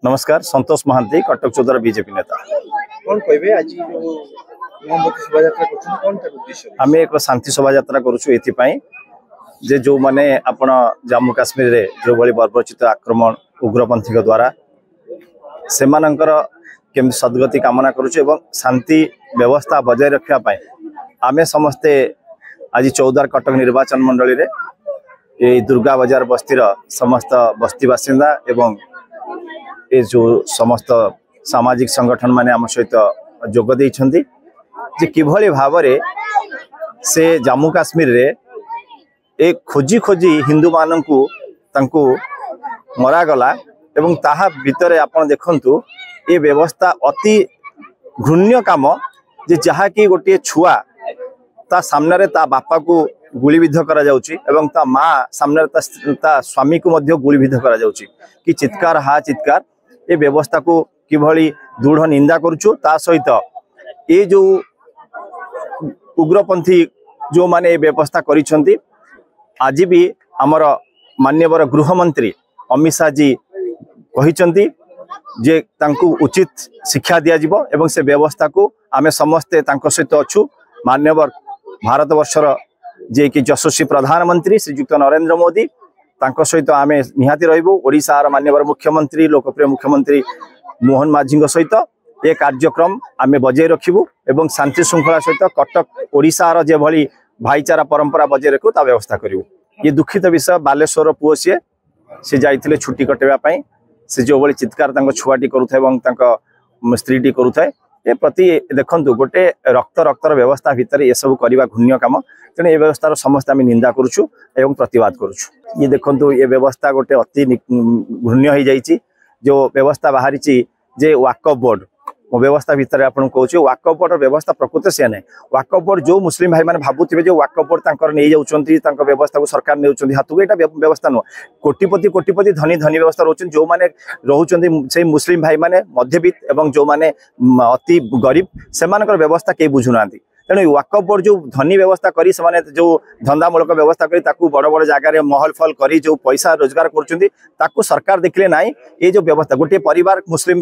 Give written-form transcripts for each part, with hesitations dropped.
नमस्कार, संतोष महांती, कटक 14 बीजेपी नेता। कौन कहबे आज जो मोमबत्ती शोभा यात्रा करछन कोन तार उद्देश्य? आमे एक शांति शोभा यात्रा करूछु एथि पई जे जो माने आपण जम्मू काश्मीर रे जो बड़ी बर्बरचित आक्रमण उग्रपंथी के द्वारा सेमानंकर केम सद्गति कामना करूछु एवं शांति व्यवस्था बजाय रखिया पई आमे समस्ते आज 14 कटक निर्वाचन मंडली रे ए दुर्गा बाजार बस्तीर समस्त बस्ती बासिंदा एवं ए जो समस्त सामाजिक संगठन माने आम सहित जोग देइछन्ती जे किभली भावरे से जम्मू काश्मीर रे एक खोजी खोजी हिंदू माननकु तांकु मरा गला एवं ताहा भितरे आपण देखंतु ए व्यवस्था अति घृण्य काम जे जहा कि गोटे छुआ ता सामने रे ता बापा को गुलीबिद्ध करा जाउची एवं ता माँ सामने ता स्वामी को मध्य गुलीबिद्ध करा जाउची कि चित्कार हा चित्कार ए व्यवस्था को किभली दृढ़ निंदा करूछु ता सहित ए जो उग्रपंथी जो माने ए व्यवस्था करिसंती आज भी आमर मान्यवर गृहमंत्री अमित शाह जी कहिसंती जे तांकु उचित शिक्षा दिया जिवो एवं से व्यवस्था को आमे समस्ते तांको सहित अछु। मान्यवर भारत वर्षर जे कि यशस्वी प्रधानमंत्री श्रीयुक्त नरेंद्र मोदी तांको सहित आमे निहाती रहिबो। ओडिशार मान्यवर मुख्यमंत्री लोकप्रिय मुख्यमंत्री मोहन माझी सहित ए कार्यक्रम आमे बजाय रखिबु एवं शांति श्रृंखला सहित कटक ओडिशार जे भली भाईचारा परंपरा बजाय रखु ता व्यवस्था करिवु। ये दुखित विषय बालेश्वर पुओ से जाइथिले छुट्टी कटेबा पई से जो भली चित्कार तांको छुआटी करूथाय एवं तांको स्त्रीटी करूथाय ए प्रति देखंतु गोटे रक्त रक्तर व्यवस्था भितर ये सब करवा घृण्य काम तेणु ये व्यवस्थार समस्त आम निंदा करुछु एवं प्रतिवाद करुछु। ये देखंतु ये व्यवस्था गोटे अति घृण्य हो जाइछि जो व्यवस्था बाहरी जे वाकफ बोर्ड व्यवस्था भितर आपन कहूँ वाकफ बोर्ड व्यवस्था प्रकृत से ना वाकफ बोर्ड जो मुस्लिम भाई मैंने भावुवे जो वाकफ बोर्ड तांकर नहीं जाउछंती व्यवस्था को सरकार नेउछंती हाथू एटा व्यवस्था नुह कोटिपति कोटिपति धनी धनी व्यवस्था रोचन जो माने रोचंती से मुस्लिम भाई माने मध्यवित्त एवं जो माने अति गरीब सेमानकर व्यवस्था के बुझुनांती तेणु वाकफ बोर्ड जो धनी व्यवस्था करी से जो धंदामूलक व्यवस्था करी ताकू बड़ बड़ जगार महल फल करी जो पैसा रोजगार करछंती ताकू सरकार देखले नाई ये जो व्यवस्था गोटे परिवार मुस्लिम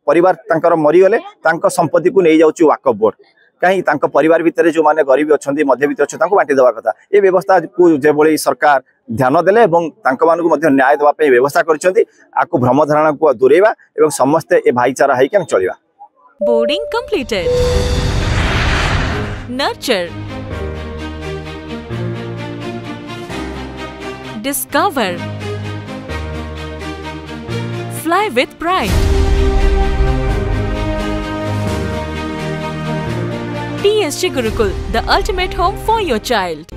परिवार तांकर मरीगले तांकर संपत्ति को नहीं जाउची वाकफ बोर्ड कहीं तांकर परिवार भितर जो माने गरीब अच्छी मध्यवित्त अच्छे बांटी देवा कथा ये व्यवस्था को जो बड़ी सरकार ध्यान देले एवं तांकर मानकु मध्य न्याय देवा पे व्यवस्था करछंती आकु भ्रम धारणा को दूरेबा एवं समस्ते ए भाईचारा है कि चलिबा। Boarding completed nurture discover fly with pride TSG Gurukul, the ultimate home for your child.